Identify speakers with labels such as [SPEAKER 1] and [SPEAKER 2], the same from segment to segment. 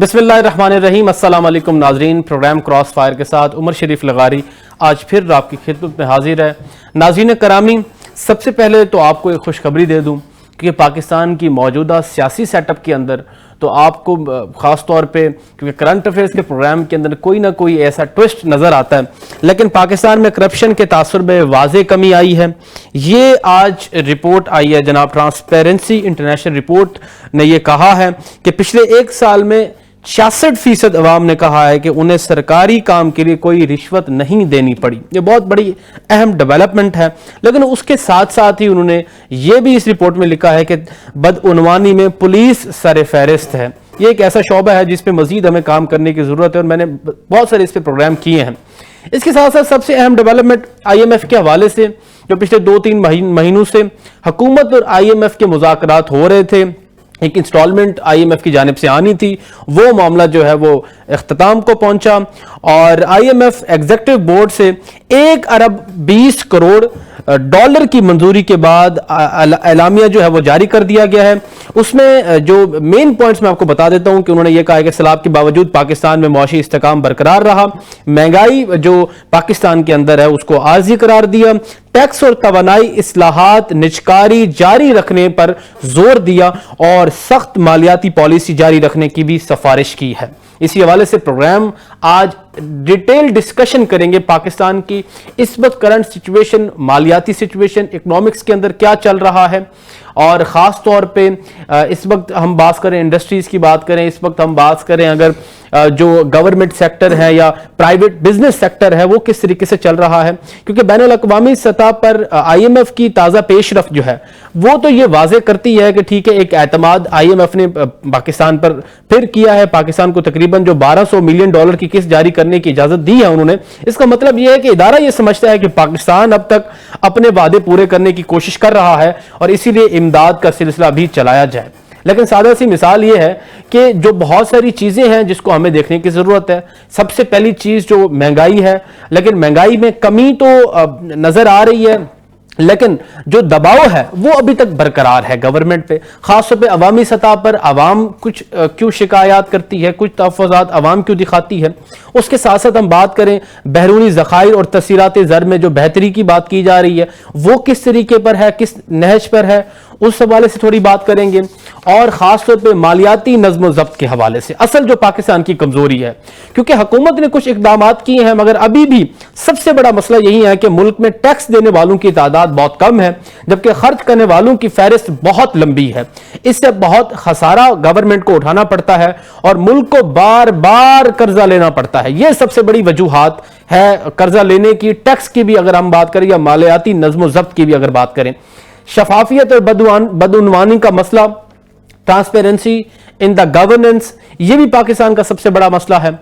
[SPEAKER 1] बिस्मिल्लाहिर्रहमानिर्रहीम। अस्सलाम वालेकुम नाजरीन। प्रोग्राम क्रॉस फायर के साथ उमर शरीफ लगारी आज फिर आपकी खिदमत में हाजिर है। नाज़रीन करामी, सबसे पहले तो आपको एक खुशखबरी दे दूं कि पाकिस्तान की मौजूदा सियासी सेटअप के अंदर तो आपको ख़ास तौर पे, क्योंकि करंट अफेयर्स के प्रोग्राम के अंदर कोई ना कोई ऐसा ट्विस्ट नज़र आता है, लेकिन पाकिस्तान में करप्शन के तासुर में वाज़े कमी आई है। ये आज रिपोर्ट आई है, जनाब ट्रांसपेरेंसी इंटरनेशनल रिपोर्ट ने यह कहा है कि पिछले एक साल में 66% अवाम ने कहा है कि उन्हें सरकारी काम के लिए कोई रिश्वत नहीं देनी पड़ी। ये बहुत बड़ी अहम डेवलपमेंट है। लेकिन उसके साथ साथ ही उन्होंने ये भी इस रिपोर्ट में लिखा है कि बदउनवानी में पुलिस सर फहरिस्त है। ये एक ऐसा शोबा है जिस पे मजीद हमें काम करने की जरूरत है और मैंने बहुत सारे इस पे प्रोग्राम किए हैं। इसके साथ साथ सबसे अहम डेवलपमेंट IMF के हवाले से, जो पिछले 2-3 महीनों से हुकूमत और IMF के मुज़ाकरात हो रहे थे, एक इंस्टॉलमेंट IMF की जानिब से आनी थी, वो मामला जो है वो इख्तिताम को पहुंचा और IMF एग्जीक्यूटिव बोर्ड से 1 अरब 20 करोड़ डॉलर की मंजूरी के बाद एलामिया जो है वो जारी कर दिया गया है। उसमें जो मेन पॉइंट्स मैं आपको बता देता हूं कि उन्होंने ये कहा है कि सैलाब के बावजूद पाकिस्तान में मौशी इस्तेकाम बरकरार रहा, महंगाई जो पाकिस्तान के अंदर है उसको आर्जी करार दिया, टैक्स और तवानाई इस्लाहात निजकारी जारी रखने पर जोर दिया और सख्त मालियाती पॉलिसी जारी रखने की भी सिफारिश की है। इसी हवाले से प्रोग्राम आज डिटेल डिस्कशन करेंगे पाकिस्तान की इस वक्त करंट सिचुएशन, मालियाती सिचुएशन, इकोनॉमिक्स के अंदर क्या चल रहा है, और ख़ास तौर पे इस वक्त हम बात करें इंडस्ट्रीज़ की बात करें, इस वक्त हम बात करें अगर जो गवर्नमेंट सेक्टर है या प्राइवेट बिजनेस सेक्टर है वो किस तरीके से चल रहा है। क्योंकि बैनुल अक़वामी सतह पर IMF की ताज़ा पेशरफ जो है वो तो ये वाज़े करती है कि ठीक है, एक एतमाद IMF ने पाकिस्तान पर फिर किया है। पाकिस्तान को तकरीबन जो $1200 मिलियन की किस्त जारी करने की इजाज़त दी है उन्होंने। इसका मतलब यह है कि इदारा ये समझता है कि पाकिस्तान अब तक अपने वादे पूरे करने की कोशिश कर रहा है और इसीलिए इमदाद का सिलसिला भी चलाया जाए। लेकिन सादा सी मिसाल ये है कि जो बहुत सारी चीजें हैं जिसको हमें देखने की जरूरत है। सबसे पहली चीज जो महंगाई है, लेकिन महंगाई में कमी तो नजर आ रही है, लेकिन जो दबाव है वो अभी तक बरकरार है गवर्नमेंट पे। खासतौर पे अवामी सतह पर अवाम कुछ क्यों शिकायत करती है, कुछ तहफ़्फ़ुज़ात अवाम क्यों दिखाती है। उसके साथ साथ हम बात करें बैरूनी ज़खायर और तसीरात ज़र में जो बेहतरी की बात की जा रही है वो किस तरीके पर है, किस नहज पर है, उस हवाले से थोड़ी बात करेंगे। और खासतौर पे मालियाती नज़्म व ज़ब्त के हवाले से असल जो पाकिस्तान की कमजोरी है, क्योंकि हुकूमत ने कुछ इकदाम किए हैं मगर अभी भी सबसे बड़ा मसला यही है कि मुल्क में टैक्स देने वालों की तादाद बहुत कम है, जबकि खर्च करने वालों की फहरिस्त बहुत लंबी है। इससे बहुत खसारा गवर्नमेंट को उठाना पड़ता है और मुल्क को बार बार कर्जा लेना पड़ता है। यह सबसे बड़ी वजूहात है कर्जा लेने की। टैक्स की भी अगर हम बात करें या मालियाती नज़्म व ज़ब्त की भी अगर बात करें, शफाफियत और बदउनवानी का मसला, ट्रांसपेरेंसी इन द गवर्नेंस, ये भी पाकिस्तान का सबसे बड़ा मसला है।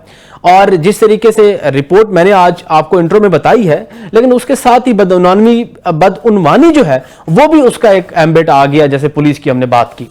[SPEAKER 1] और जिस तरीके से रिपोर्ट मैंने आज आपको इंट्रो में बताई है, लेकिन उसके साथ ही बदउनवानी जो है वो भी उसका एक एम्बेट आ गया, जैसे पुलिस की हमने बात की।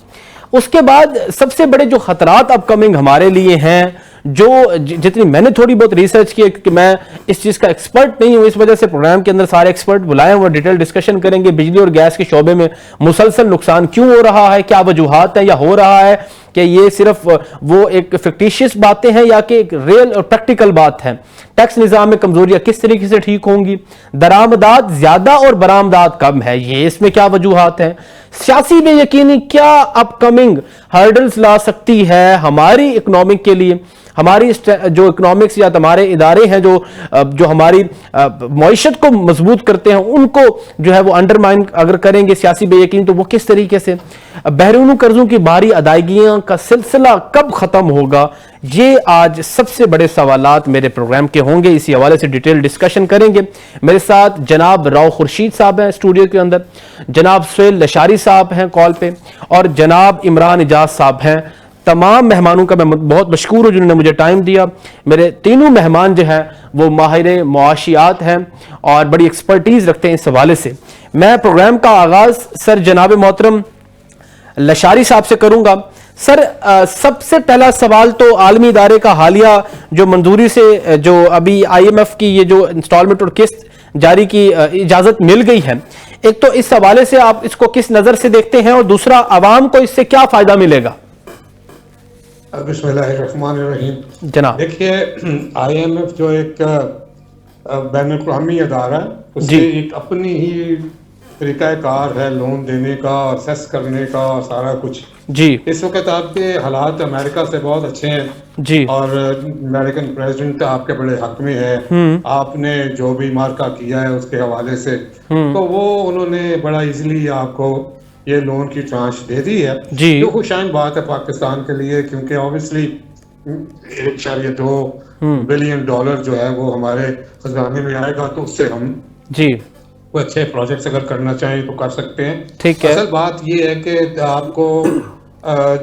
[SPEAKER 1] उसके बाद सबसे बड़े जो खतरात अपकमिंग हमारे लिए हैं, जो जितनी मैंने थोड़ी बहुत रिसर्च की है, क्योंकि मैं इस चीज का एक्सपर्ट नहीं हूं, इस वजह से प्रोग्राम के अंदर सारे एक्सपर्ट बुलाए हुए डिटेल डिस्कशन करेंगे। बिजली और गैस के शोबे में मुसलसल नुकसान क्यों हो रहा है, क्या वजूहात है, या हो रहा है कि ये सिर्फ वो एक फिक्टिशियस बातें हैं या कि एक रियल और प्रैक्टिकल बात है। टैक्स निजाम में कमजोरियां किस तरीके से ठीक होंगी, दरामदात ज्यादा और बरामदात कम है, ये इसमें क्या वजूहात है, सियासी बेयकीनी क्या अपकमिंग हर्डल्स ला सकती है हमारी इकोनॉमिक के लिए, हमारी जो इकोनॉमिक्स या हमारे इदारे हैं जो हमारी मईशत को मजबूत करते हैं उनको जो है वो अंडरमाइन अगर करेंगे सियासी बेयकीनी, तो वो किस तरीके से। बैरून कर्जों की भारी अदायगियां का सिलसिला कब खत्म होगा, ये आज सबसे बड़े सवालात मेरे प्रोग्राम के होंगे। इसी हवाले से डिटेल डिस्कशन करेंगे। मेरे साथ जनाब राव खुर्शीद साहब हैं स्टूडियो के अंदर, जनाब सुहेल लशारी साहब हैं कॉल पे, और जनाब इमरान इजाज साहब हैं। तमाम मेहमानों का मैं बहुत मशकूर हूं जिन्होंने मुझे टाइम दिया। मेरे तीनों मेहमान जो हैं वो माहिर मुआशियात हैं और बड़ी एक्सपर्टीज रखते हैं इस हवाले से। मैं प्रोग्राम का आगाज सर जनाब मोहतरम लशारी साहब से करूंगा। सर, सबसे पहला सवाल तो आलमी इदारे का हालिया जो मंजूरी से जो अभी IMF की ये जो इंस्टॉलमेंट और किस्त जारी की इजाजत मिल गई है, एक तो इस हवाले से आप इसको किस नजर से देखते हैं, और दूसरा आवाम को इससे क्या फायदा मिलेगा?
[SPEAKER 2] बिस्मिल्लाहिर्रहमानिर्रहीम।
[SPEAKER 1] जनाब
[SPEAKER 2] देखिए, IMF जो एक बैन अवी अदारा है, उसकी
[SPEAKER 1] जी
[SPEAKER 2] एक अपनी ही तरीक़ाकार है लोन देने का, असेस करने का, सारा कुछ।
[SPEAKER 1] जी
[SPEAKER 2] इस वक्त आपके हालात अमेरिका से बहुत अच्छे हैं
[SPEAKER 1] जी
[SPEAKER 2] और अमेरिकन प्रेसिडेंट आपके बड़े हक में है। आपने जो भी मार्का किया है उसके हवाले से, तो वो उन्होंने बड़ा इजीली आपको ये लोन की ट्रांच दे दी है,
[SPEAKER 1] जी
[SPEAKER 2] जो खुशाइन बात है पाकिस्तान के लिए, क्योंकि ऑब्वियसली 1.2 बिलियन डॉलर जो है वो हमारे खजाने में आएगा, तो उससे हम
[SPEAKER 1] जी
[SPEAKER 2] कोई अच्छे प्रोजेक्ट्स अगर करना चाहें तो कर सकते हैं।
[SPEAKER 1] ठीक है
[SPEAKER 2] असल बात ये है कि आपको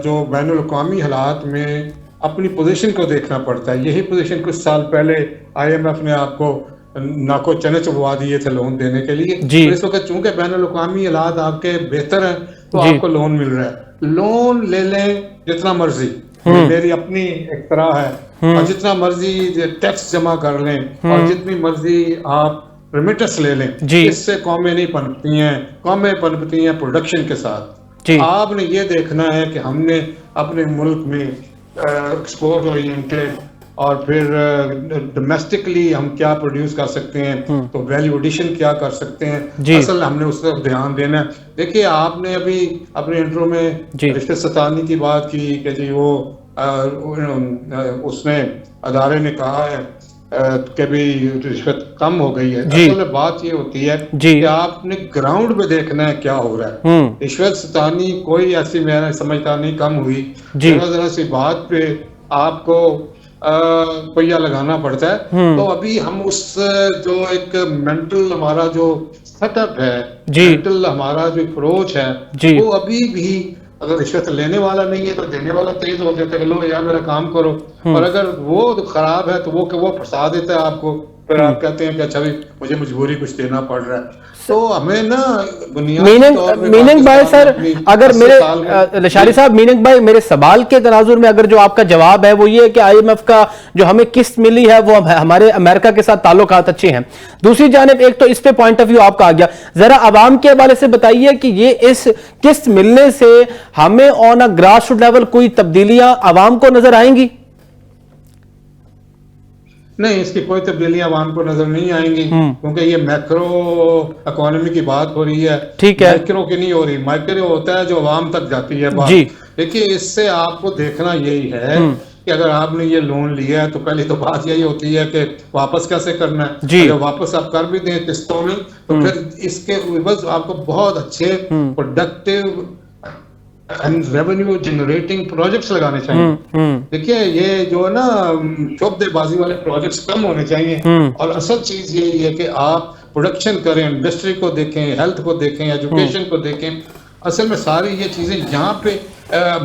[SPEAKER 2] जो बैनुल अक़वामी हालात में अपनी पोजीशन को देखना पड़ता है। यही पोजीशन कुछ साल पहले IMF ने आपको नाको चने चबवा दिए थे लोन देने के लिए।
[SPEAKER 1] जी
[SPEAKER 2] तो इस वक्त चूंकि बैनुल अक़वामी हालात आपके बेहतर हैं, तो
[SPEAKER 1] जी
[SPEAKER 2] आपको लोन मिल रहा है। लोन ले लें जितना मर्जी, मेरी अपनी एक तरह है, और जितना मर्जी टैक्स जमा कर लें और जितनी मर्जी आप रेमिटेंस ले लें,
[SPEAKER 1] जी
[SPEAKER 2] इससे कौमें नहीं पनपती हैं। कौमें पनपती हैं प्रोडक्शन के साथ।
[SPEAKER 1] जी
[SPEAKER 2] आपने ये देखना है कि हमने अपने मुल्क में एक्सपोर्ट ओरिएंटेड और फिर डोमेस्टिकली हम क्या प्रोड्यूस कर सकते हैं, तो वैल्यू एडिशन क्या कर सकते हैं,
[SPEAKER 1] जी
[SPEAKER 2] असल हमने उस तरफ ध्यान देना है। देखिए, आपने अभी अपने इंट्रो में
[SPEAKER 1] जी
[SPEAKER 2] रिश्ते सतानी की बात की कि जी वो उसने अदारे ने कहा है कि भी रिश्वत कम हो गई है।
[SPEAKER 1] जी
[SPEAKER 2] असल में बात ये होती है
[SPEAKER 1] जी
[SPEAKER 2] कि आपने ग्राउंड पे देखना है क्या हो रहा है। रिश्वत सतानी कोई ऐसी मैं समझता नहीं कम हुई।
[SPEAKER 1] जी
[SPEAKER 2] जरा सी बात पे आपको पहिया लगाना पड़ता है। तो अभी हम उस जो एक मेंटल हमारा जो सेटअप है,
[SPEAKER 1] जी
[SPEAKER 2] मेंटल हमारा जो अप्रोच है,
[SPEAKER 1] जी
[SPEAKER 2] वो अभी भी अगर रिश्वत लेने वाला नहीं है तो देने वाला तेज हो जाता है, लो यार मेरा काम करो। और अगर वो खराब है तो वो फंसा देता है आपको, फिर आप कहते हैं कि अच्छा भाई मुझे मजबूरी कुछ देना पड़ रहा है। तो हमें ना
[SPEAKER 1] मीनिंग भाई सर, अगर मेरे लशारी साहब, मीनिंग भाई मेरे सवाल के तनाजुर में अगर जो आपका जवाब है वो ये है कि IMF का जो हमें किस्त मिली है वो हमारे अमेरिका के साथ ताल्लुकात अच्छे हैं। दूसरी जानिब एक तो इस पे पॉइंट ऑफ व्यू आपका आ गया, जरा आवाम के हवाले से बताइए कि ये इस किस्त मिलने से हमें on a grass root level कोई तब्दीलियां आवाम को नजर आएंगी?
[SPEAKER 2] नहीं, इसकी कोई तब्दीलियां आवाम को नजर नहीं आएंगी, क्योंकि ये मैक्रो इकोनॉमी की बात हो रही है।
[SPEAKER 1] ठीक है,
[SPEAKER 2] माइक्रो की नहीं हो रही। माइक्रो होता है जो आवाम तक जाती है बात। देखिए, इससे आपको देखना यही है कि अगर आपने ये लोन लिया है तो पहली तो बात यही होती है कि वापस कैसे करना है। अगर वापस आप कर भी दें किस्तों में, तो फिर इसके बस आपको बहुत अच्छे productive and revenue generating projects लगाने चाहिए। देखिए, ये जो है ना शोबदेबाजी वाले प्रोजेक्ट्स कम होने चाहिए, और असल चीज यही है कि आप प्रोडक्शन करें, इंडस्ट्री को देखें, हेल्थ को देखें, एजुकेशन को देखें। असल में सारी ये चीजें यहाँ पे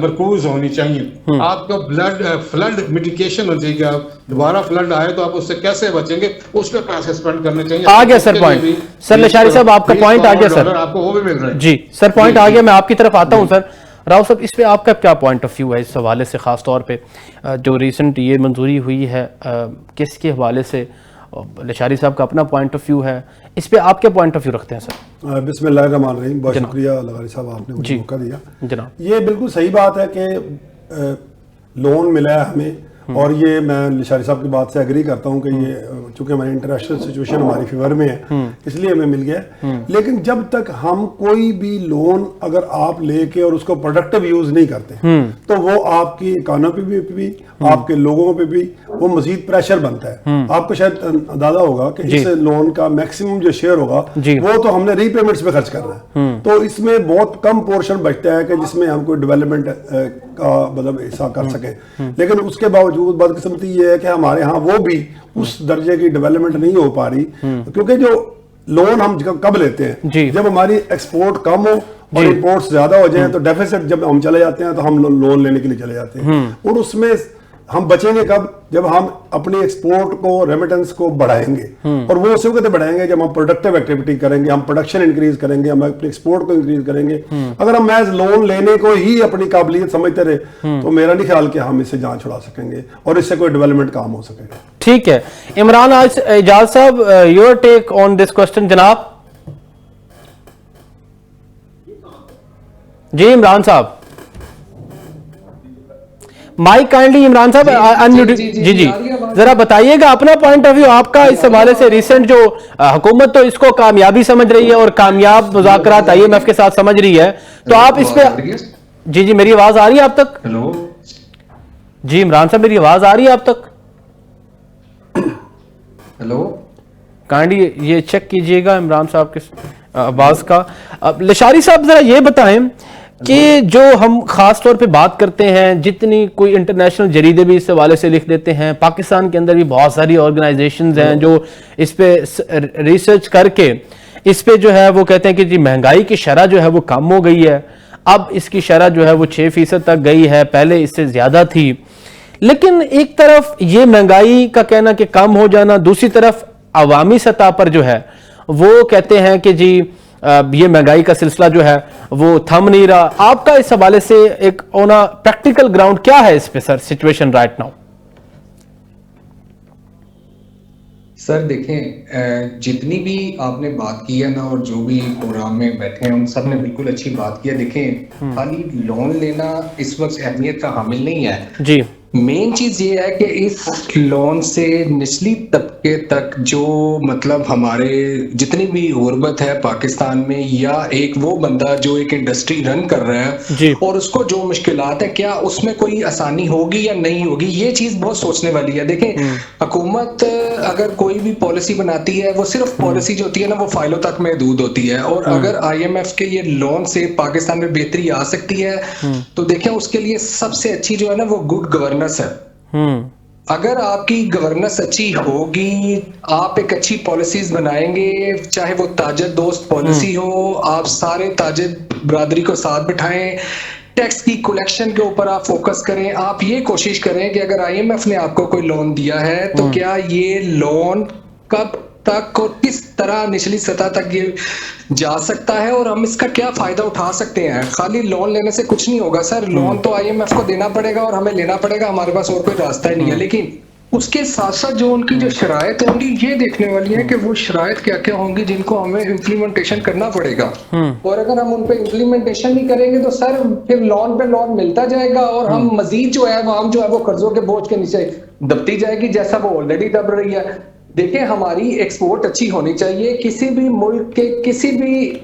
[SPEAKER 2] मरकूज होनी चाहिए। आपका फ्लड मिटिगेशन हो जाएगी। दोबारा फ्लड आए तो आप उससे कैसे बचेंगे, उस पर पैसे स्पेंड करने चाहिए।
[SPEAKER 1] आ गया सर पॉइंट। सर लशारी साहब, आपका पॉइंट आ गया सर,
[SPEAKER 2] आपको वो भी मिल रहा है।
[SPEAKER 1] जी सर, पॉइंट आ गया। मैं आपकी तरफ आता हूं सर। राव साहब, इस पे आपका क्या पॉइंट ऑफ व्यू है इस हवाले से, खास तौर पे जो रिसेंट ये मंजूरी हुई है किसके हवाले से? लशारी साहब का अपना पॉइंट ऑफ व्यू है, इस पे आप क्या पॉइंट ऑफ व्यू रखते हैं सर?
[SPEAKER 3] बिस्मिल्लाहिर्रहमानिर्रहीम। बहुत शुक्रिया लगारी साहब, आपने मुझे मौका दिया।
[SPEAKER 1] जनाब,
[SPEAKER 3] ये बिल्कुल सही बात है कि लोन मिला है हमें, और ये मैं लशारी साहब की बात से एग्री करता हूँ कि ये चूंकि हमारी इंटरनेशनल सिचुएशन हमारी फेवर में है, इसलिए हमें मिल गया। लेकिन जब तक हम कोई भी लोन अगर आप लेके और उसको प्रोडक्टिव यूज नहीं करते, तो वो आपकी इकोनॉमी पे भी आपके लोगों पे भी वो मजीद प्रेशर बनता है। आपको शायद अंदाजा होगा कि इस लोन का मैक्सिमम जो शेयर होगा वो तो हमने रीपेमेंट्स पे खर्च करना है, तो इसमें बहुत कम पोर्शन बचता है कि जिसमें हम कोई डेवलपमेंट का मतलब हिस्सा कर सके। लेकिन उसके बावजूद बदकिस्मती ये है कि हमारे यहाँ वो भी उस दर्जे की डेवलपमेंट नहीं हो पा रही, क्योंकि जो लोन हम कब लेते हैं, जब हमारी एक्सपोर्ट कम हो और इंपोर्ट्स ज्यादा हो जाए, तो डेफिसिट जब हम चले जाते हैं तो हम लोन लेने के लिए चले जाते हैं। और उसमें हम बचेंगे कब? जब हम अपनी एक्सपोर्ट को, रेमिटेंस को बढ़ाएंगे, और वो उसी वक्त बढ़ाएंगे जब हम प्रोडक्टिव एक्टिविटी करेंगे, हम प्रोडक्शन इंक्रीज करेंगे, हम अपने एक्सपोर्ट को इंक्रीज करेंगे। अगर हम महज लोन लेने को ही अपनी काबिलियत समझते रहे, तो मेरा नहीं ख्याल कि हम इससे जान छुड़ा सकेंगे और इससे कोई डेवलपमेंट काम हो सकेगा।
[SPEAKER 1] ठीक है, इमरान एजाज साहब, your take on this question जनाब। जी इमरान साहब, माइक काइंडली इमरान साहब अनम्यूट, जी जरा बताइएगा अपना पॉइंट ऑफ व्यू आपका इस हवाले से। रिसेंट जो हुकूमत तो इसको कामयाबी समझ रही है और कामयाब मुज़ाकरात IMF के साथ समझ रही है, तो आप इस पे, जी मेरी आवाज आ रही है आप तक?
[SPEAKER 4] हेलो
[SPEAKER 1] जी इमरान साहब मेरी आवाज आ रही है आप तक?
[SPEAKER 4] हेलो
[SPEAKER 1] काइंडली ये चेक कीजिएगा इमरान साहब के आवाज का। लशारी साहब जरा ये बताएं कि जो हम खास तौर पे बात करते हैं, जितनी कोई इंटरनेशनल जरीदे भी इस हवाले से लिख देते हैं, पाकिस्तान के अंदर भी बहुत सारी ऑर्गेनाइजेशंस हैं जो इस पे रिसर्च करके इस पे जो है वो कहते हैं कि जी महंगाई की शरह जो है वो कम हो गई है, अब इसकी शरह जो है वो 6% तक गई है, पहले इससे ज्यादा थी। लेकिन एक तरफ ये महंगाई का कहना कि कम हो जाना, दूसरी तरफ अवामी सतह पर जो है वो कहते हैं कि जी ये महंगाई का सिलसिला जो है वो थम नहीं रहा। आपका इस हवाले से एक ऑन अ प्रैक्टिकल ग्राउंड क्या है इस पे sir situation right now?
[SPEAKER 4] Sir देखें, जितनी भी आपने बात की है ना और जो भी प्रोग्राम में बैठे हैं उन सब ने बिल्कुल अच्छी बात की है। देखें, खाली लोन लेना इस वक्त अहमियत का हामिल नहीं है जी। मेन चीज ये है कि इस लोन से निचली तबके तक जो मतलब हमारे जितनी भी गुर्बत है पाकिस्तान में, या एक वो बंदा जो एक इंडस्ट्री रन कर रहा है और उसको जो मुश्किलात है, क्या उसमें कोई आसानी होगी या नहीं होगी, ये चीज बहुत सोचने वाली है। देखें, हुकूमत अगर कोई भी पॉलिसी बनाती है वो सिर्फ पॉलिसी जो होती है ना वो फाइलों तक महदूद होती है, और अगर IMF के ये लोन से पाकिस्तान में बेहतरी आ सकती है तो देखें उसके लिए सबसे अच्छी जो है ना वो गुड गवर्नेंस है। अगर आपकी गवर्नेंस अच्छी होगी, आप एक अच्छी पॉलिसीज बनाएंगे, चाहे वो ताजर दोस्त पॉलिसी हो, आप सारे ताजर बरादरी को साथ बिठाएं, टैक्स की कलेक्शन के ऊपर आप फोकस करें, आप ये कोशिश करें कि अगर IMF ने आपको कोई लोन दिया है तो क्या ये लोन कब तक और किस तरह निचली सतह तक ये जा सकता है और हम इसका क्या फायदा उठा सकते हैं। खाली लोन लेने से कुछ नहीं होगा सर, लोन तो IMF को देना पड़ेगा और हमें लेना पड़ेगा, हमारे पास और कोई रास्ता ही नहीं है। लेकिन उसके साथ साथ जो उनकी जो शराइत होंगी ये देखने वाली है कि वो शराइत क्या क्या होंगी जिनको हमें इम्प्लीमेंटेशन करना पड़ेगा, और अगर हम उन पे इम्प्लीमेंटेशन नहीं करेंगे तो सर फिर लोन पे लोन मिलता जाएगा और हम मजीद जो है आवाम जो है वो कर्जों के बोझ के नीचे दबती जाएगी जैसा वो ऑलरेडी दब रही है। देखिए, हमारी एक्सपोर्ट अच्छी होनी चाहिए, किसी भी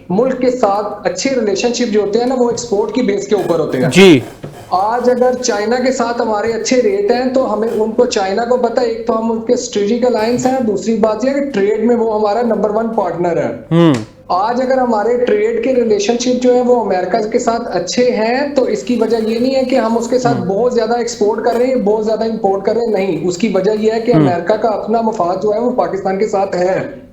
[SPEAKER 4] मुल्क के साथ अच्छे रिलेशनशिप जो होते हैं ना वो एक्सपोर्ट की बेस के ऊपर होते हैं जी। आज अगर चाइना के साथ हमारे अच्छे रेट हैं तो हमें उनको चाइना को पता है, एक तो हम उनके स्ट्रेटेजिक अलायंस हैं, दूसरी बात यह कि ट्रेड में वो हमारा नंबर 1 पार्टनर है। आज अगर हमारे ट्रेड के रिलेशनशिप जो है वो अमेरिका के साथ अच्छे हैं तो इसकी वजह ये नहीं है कि हम उसके साथ बहुत ज्यादा एक्सपोर्ट कर रहे हैं, बहुत ज्यादा इंपोर्ट कर रहे हैं, नहीं, उसकी वजह ये है कि अमेरिका का अपना मफाद जो है वो पाकिस्तान के साथ है।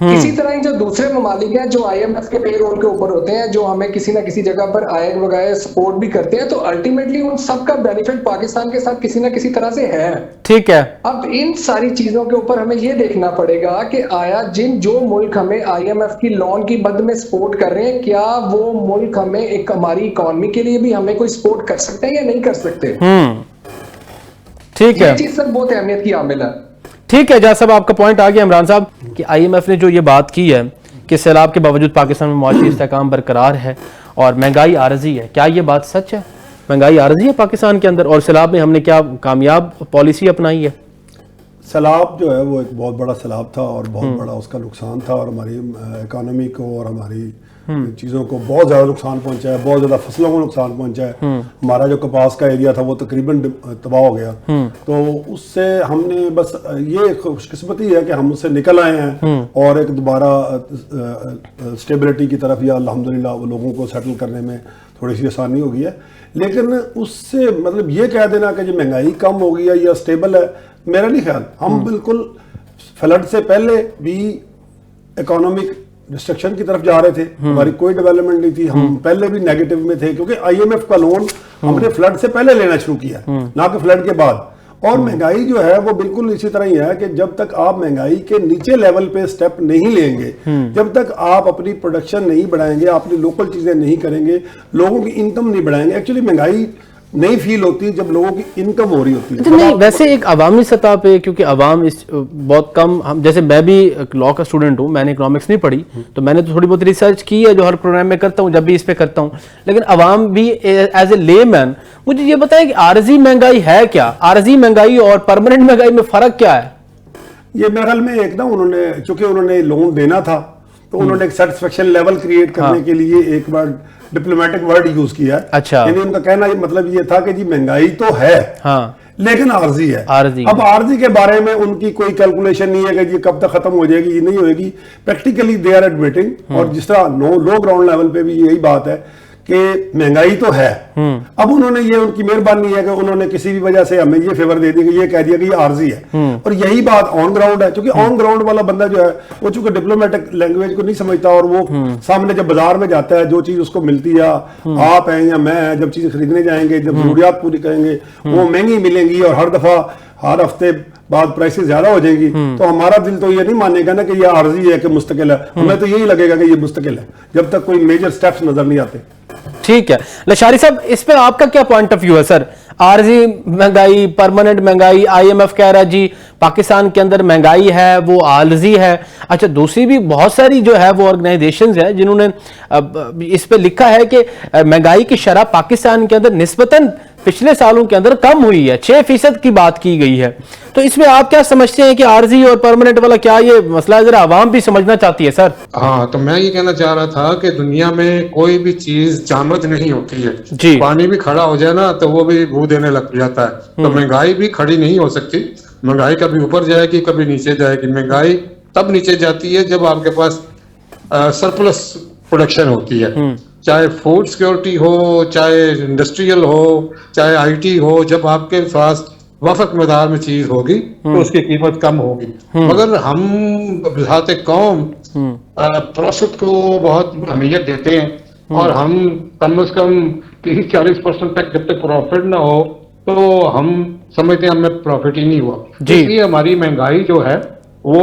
[SPEAKER 4] इसी तरह ही जो दूसरे ममालिक हैं जो IMF के पे रोल के ऊपर होते हैं, जो हमें किसी ना किसी जगह पर आय वगैरह सपोर्ट भी करते हैं, तो अल्टीमेटली उन सब का बेनिफिट पाकिस्तान के साथ किसी ना किसी तरह से है। ठीक है, अब इन सारी चीजों के ऊपर हमें ये देखना पड़ेगा कि आया जो मुल्क हमें IMF की लोन की बद में सपोर्ट कर रहे हैं, क्या वो मुल्क हमें एक हमारी इकोनॉमी के लिए भी हमें कोई सपोर्ट कर सकते हैं या नहीं कर सकते। ठीक है, ये चीज सर बहुत अहमियत की हामिल है।
[SPEAKER 1] ठीक है जा साहब, आपका पॉइंट आ गया इमरान साहब कि IMF ने जो ये बात की है कि सैलाब के बावजूद पाकिस्तान में मुआशी इस्तेहकाम बरकरार है और महंगाई आरजी है, क्या ये बात सच है? महंगाई आरजी है पाकिस्तान के अंदर और सैलाब में हमने क्या कामयाब पॉलिसी अपनाई है?
[SPEAKER 3] सैलाब जो है वो एक बहुत बड़ा सैलाब था और बहुत बड़ा उसका नुकसान था और हमारी इकोनॉमी को और हमारी चीज़ों को बहुत ज़्यादा नुकसान पहुंचा है, बहुत ज़्यादा फसलों को नुकसान पहुंचा है। हमारा जो कपास का एरिया था वो तकरीबन तबाह हो गया, तो उससे हमने बस ये खुशकिस्मती है कि हम उससे निकल आए हैं और एक दोबारा स्टेबिलिटी की तरफ या अल्हम्दुलिल्लाह वो लोगों को सेटल करने में थोड़ी सी आसानी हो गई है। लेकिन उससे मतलब ये कह देना कि जो महंगाई कम हो गई है या स्टेबल है, मेरा नहीं ख्याल। हम बिल्कुल फ्लड से पहले भी इकोनॉमिक डिस्ट्रक्शन की तरफ जा रहे थे, हमारी कोई डेवलपमेंट नहीं थी, हम पहले भी नेगेटिव में थे क्योंकि IMF का लोन हमने फ्लड से पहले लेना शुरू किया, ना कि फ्लड के बाद। और महंगाई जो है वो बिल्कुल इसी तरह ही है कि जब तक आप महंगाई के नीचे लेवल पे स्टेप नहीं लेंगे, जब तक आप अपनी प्रोडक्शन नहीं बढ़ाएंगे, अपनी लोकल चीजें नहीं करेंगे, लोगों की इनकम नहीं बढ़ाएंगे। एक्चुअली महंगाई نہیں فیل ہوتی جب لوگوں کی انکم ہو رہی ہوتی ہے.
[SPEAKER 1] نہیں ویسے ایک عوامی سطح پہ کیونکہ عوام اس بہت کم, ہم جیسے میں بھی لاء کا اسٹوڈنٹ ہوں, میں نے اکنامکس نہیں پڑھی تو میں نے تو تھوڑی بہت ریسرچ کی ہے جو ہر پروگرام میں کرتا ہوں, جب بھی اس پہ کرتا ہوں, لیکن عوام بھی ایز اے لے مین مجھے یہ بتائیں کہ عارضی مہنگائی ہے کیا, عارضی مہنگائی اور پرماننٹ مہنگائی میں فرق کیا ہے؟
[SPEAKER 3] یہ میرے خیال میں ایک نا انہوں نے چونکہ انہوں نے لون دینا تھا تو انہوں نے ایک سیٹسفیکشن لیول کریٹ کرنے کے لیے ایک بار ڈپلومیٹک ورڈ یوز کیا ہے.
[SPEAKER 1] اچھا,
[SPEAKER 3] یعنی ان کا کہنا یہ مطلب یہ تھا کہ جی مہنگائی تو ہے لیکن عارضی ہے. اب عارضی کے بارے میں ان کی کوئی کیلکولیشن نہیں ہے کہ یہ کب تک ختم ہو جائے گی, یہ نہیں ہوئے گی. پریکٹیکلی دے آر ایڈمیٹنگ, اور جس طرح لو گراؤنڈ لیول پہ بھی یہی بات ہے کہ مہنگائی تو ہے. اب انہوں نے یہ ان کی مہربانی ہے کہ انہوں نے کسی بھی وجہ سے ہمیں یہ فیور دے دی کہ یہ کہہ دیا کہ یہ عارضی ہے, اور یہی بات آن گراؤنڈ ہے. کیونکہ آن گراؤنڈ والا بندہ جو ہے وہ چونکہ ڈپلومیٹک لینگویج کو نہیں سمجھتا, اور وہ سامنے جب بازار میں جاتا ہے جو چیز اس کو ملتی ہے, آپ ہیں یا میں ہیں, جب چیزیں خریدنے جائیں گے, جب ضروریات پوری کریں گے وہ مہنگی ملیں گی, اور ہر دفعہ ہر ہفتے بعد پرائسز زیادہ ہو جائیں گی, تو ہمارا دل تو یہ نہیں مانے گا نا کہ یہ عارضی ہے کہ مستقل ہے. ہمیں تو یہی لگے گا کہ یہ مستقل ہے جب تک کوئی میجر سٹیپس نظر نہیں آتے.
[SPEAKER 1] ٹھیک ہے لشاری صاحب, اس پہ آپ کا کیا پوائنٹ آف ویو ہے سر؟ عارضی مہنگائی, پرماننٹ مہنگائی, آئی ایم ایف کہہ رہا ہے جی پاکستان کے اندر مہنگائی ہے وہ عارضی ہے. اچھا دوسری بھی بہت ساری جو ہے وہ آرگنائزیشنز ہیں جنہوں نے اس پہ لکھا ہے کہ مہنگائی کی شرح پاکستان کے اندر نسبتاً پچھلے سالوں کے اندر کم ہوئی ہے, 6% کی بات کی گئی ہے. تو اس میں آپ کیا سمجھتے ہیں کہ عارضی اور پرماننٹ والا کیا یہ مسئلہ ہے, ذرا عوام بھی سمجھنا چاہتی ہے سر؟
[SPEAKER 2] ہاں تو میں یہ کہنا چاہ رہا تھا کہ دنیا میں کوئی بھی چیز جامد نہیں ہوتی ہے.
[SPEAKER 1] جی,
[SPEAKER 2] پانی بھی کھڑا ہو جائے نا تو وہ بھی بو دینے لگ جاتا ہے. تو مہنگائی بھی کھڑی نہیں ہو سکتی, مہنگائی کبھی اوپر جائے گی کبھی نیچے جائے گی. مہنگائی تب نیچے جاتی ہے جب آپ کے پاس سرپلس پروڈکشن ہوتی ہے, چاہے فوڈ سیکورٹی ہو, چاہے انڈسٹریل ہو, چاہے آئی ٹی ہو. جب آپ کے پاس وفق مقدار میں چیز ہوگی تو اس کی قیمت کم ہوگی. مگر ہم بذات قوم پروفٹ کو بہت اہمیت دیتے ہیں, اور ہم کم از کم 30-40% تک جب تک پروفٹ نہ ہو تو ہم سمجھتے ہیں ہمیں پروفٹ ہی نہیں ہوا. اس لیے ہماری مہنگائی جو ہے وہ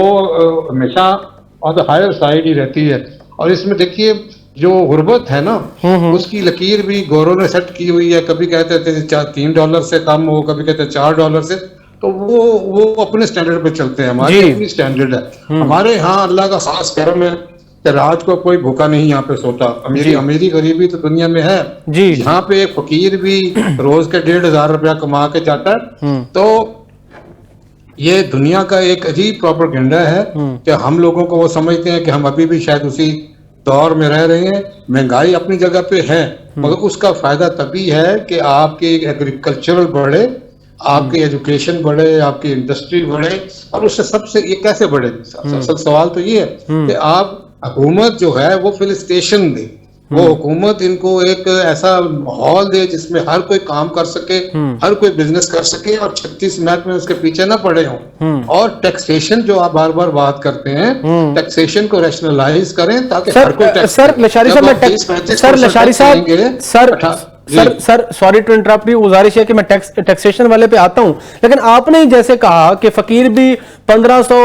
[SPEAKER 2] ہمیشہ آن دا ہائر سائڈ ہی رہتی ہے. اور اس میں دیکھیے جو غربت ہے نا اس کی لکیر بھی گوروں نے سیٹ کی ہوئی ہے. کبھی کہتے تھے $3 سے کم ہو, کبھی کہتے $4 سے. تو وہ اپنے سٹینڈرڈ پہ چلتے ہیں, ہماری اپنی سٹینڈرڈ ہے. ہمارے ہاں اللہ کا خاص کرم ہے کہ رات کو کوئی بھوکا نہیں یہاں پہ سوتا. امیری غریبی تو دنیا میں ہے. یہاں پہ ایک فقیر بھی روز کے $1,500 کما کے جاتا ہے. تو یہ دنیا کا ایک عجیب پروپیگنڈا ہے کہ ہم لوگوں کو وہ سمجھتے ہیں کہ ہم ابھی بھی شاید اسی دور میں رہ رہے ہیں. مہنگائی اپنی جگہ پہ ہے, مگر اس کا فائدہ تبھی ہے کہ آپ کی ایگریکلچرل بڑھے, آپ کی ایجوکیشن بڑھے, آپ کی انڈسٹری بڑھے. اور اس سے سب سے یہ کیسے بڑھے؟ اصل سوال تو یہ ہے کہ آپ حکومت جو ہے وہ فیسیلیٹیشن دے, وہ حکومت ان کو ایک ایسا ماحول دے جس میں ہر کوئی کام کر سکے, ہر کوئی بزنس کر سکے, اور 36 محکمے اس کے پیچھے نہ پڑے ہوں. اور ٹیکسیشن جو آپ بار بار بات کرتے ہیں, ٹیکسیشن کو ریشنلائز کریں تاکہ ہر کوئی ٹیکس.
[SPEAKER 1] سر لشاری صاحب سر سوری ٹو انٹرپٹ, گزارش ہے کہ میں ٹیکسیشن والے پہ آتا ہوں, لیکن آپ نے جیسے کہا کہ فقیر بھی 1500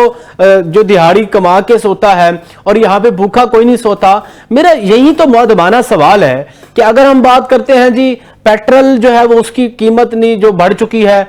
[SPEAKER 1] جو دہاڑی کما کے سوتا ہے اور یہاں پہ بھوکا کوئی نہیں سوتا. میرا یہی تو مؤدبانہ سوال ہے کہ اگر ہم بات کرتے ہیں جی پیٹرول جو ہے وہ اس کی قیمت نہیں جو بڑھ چکی ہے,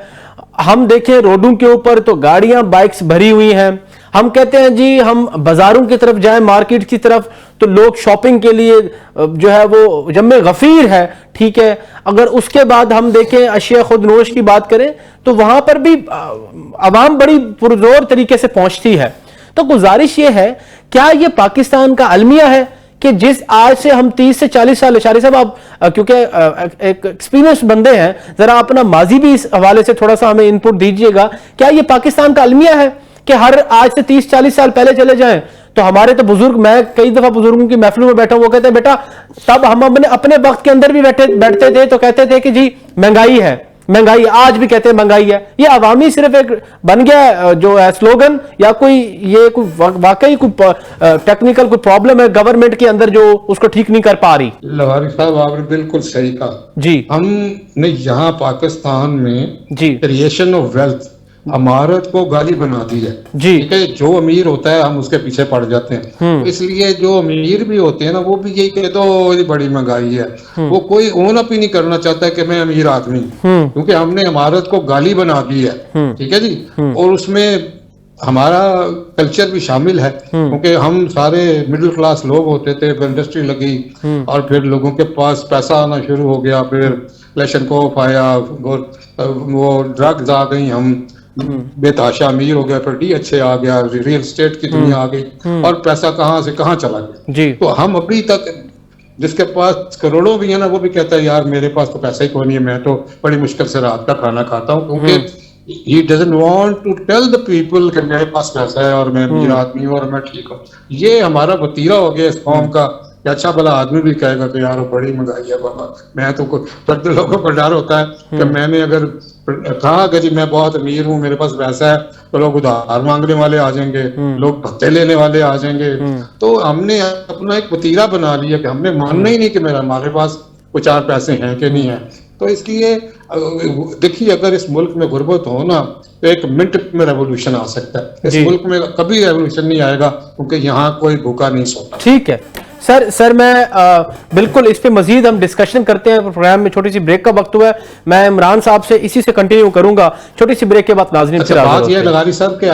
[SPEAKER 1] ہم دیکھیں روڈوں کے اوپر تو گاڑیاں بائکس بھری ہوئی ہیں, ہم کہتے ہیں جی ہم بازاروں کی طرف جائیں, مارکیٹ کی طرف, تو لوگ شاپنگ کے لیے جو ہے وہ جمع غفیر ہے. ٹھیک ہے, اگر اس کے بعد ہم دیکھیں اشیاء خود نوش کی بات کریں تو وہاں پر بھی عوام بڑی پرزور طریقے سے پہنچتی ہے. تو گزارش یہ ہے, کیا یہ پاکستان کا المیہ ہے کہ جس آج سے ہم 30 سے 40 سال, لشاری صاحب آپ کیونکہ ایک ایکسپیرینس بندے ہیں, ذرا اپنا ماضی بھی اس حوالے سے تھوڑا سا ہمیں انپٹ دیجئے گا, کیا یہ پاکستان کا المیہ ہے کہ ہر آج سے 30-40 سال پہلے چلے جائیں تو ہمارے تو بزرگ, میں کئی دفعہ بزرگوں کی محفلوں میں بیٹھا ہوں, وہ کہتے ہیں بیٹا تب ہم اپنے وقت کے اندر بھی بیٹھتے تھے تو کہتے تھے کہ جی مہنگائی ہے, مہنگائی, آج بھی کہتے ہیں مہنگائی ہے. یہ عوامی صرف ایک بن گیا جو ہے سلوگن, یا کوئی یہ کوئی واقعی کوئی ٹیکنیکل کوئی پرابلم ہے گورنمنٹ کے اندر جو اس کو ٹھیک نہیں کر پا رہی؟
[SPEAKER 2] لواری صاحب آپ نے بالکل صحیح کہا.
[SPEAKER 1] جی,
[SPEAKER 2] ہم نے یہاں پاکستان میں کریشن آف ویلتھ अमारत को गाली बना दी है।
[SPEAKER 1] जी।
[SPEAKER 2] ठीक है, जो अमीर होता है हम उसके पीछे पड़ जाते हैं। इसलिए जो अमीर भी होते हैं ना, वो भी यही कहते दो ये बड़ी महंगाई है, वो कोई ओन अप ही नहीं करना चाहता कि मैं अमीर आदमी हूं, क्योंकि हमने इमारत को गाली बना दी है। ठीक है जी। और उसमें हमारा कल्चर भी शामिल है, क्योंकि हम सारे मिडिल क्लास लोग होते थे, फिर इंडस्ट्री लगी और फिर लोगों के पास पैसा आना शुरू हो गया, फिर क्लेशनकोफ आया, वो ड्रग्स आ गई, हम बेताशा अमीर हो गया, फिर DHA आ गया, रियल एस्टेट की दुनिया आ गई, और पैसा कहाँ से कहाँ चला गया
[SPEAKER 1] जी।
[SPEAKER 2] तो हम अभी तक, जिसके पास करोड़ों भी है ना, वो भी कहता है यार मेरे पास तो पैसा ही कोई नहीं है, मैं तो बड़ी मुश्किल से रात का खाना खाता हूँ, क्योंकि he doesn't want to tell the people कि मेरे पास पैसा है और मैं अमीर आदमी हूँ और मैं ठीक हूँ। ये हमारा वतीरा हो गया इस कौम का कि अच्छा भला आदमी भी कहेगा कि यार बड़ी महंगाई है बाबा, मैं तो फिर लोगों को डर होता है कि मैंने अगर कहा कि जी मैं बहुत अमीर हूँ, मेरे पास पैसा है, तो लोग उधार मांगने वाले आ जाएंगे, लोग भत्ते लेने वाले आ जाएंगे। तो हमने अपना एक वतीरा बना लिया कि हमने मानना ही नहीं कि हमारे पास कुछ चार पैसे हैं कि नहीं है। तो इसलिए देखिए, अगर इस मुल्क में गुर्बत हो ना, तो एक मिनट में रेवोल्यूशन आ सकता है। इस मुल्क में कभी रेवोल्यूशन नहीं आएगा, क्योंकि यहाँ कोई भूखा नहीं सोता।
[SPEAKER 1] ठीक है सर मैं बिल्कुल इस पे मजीद हम डिस्कशन करते हैं। प्रोग्राम में छोटी सी ब्रेक का वक्त हुआ है, मैं इमरान साहब से इसी से कंटिन्यू करूंगा। छोटी सी ब्रेक के बाद नाज़रीन
[SPEAKER 2] अच्छा, बात यह लगारी साहब के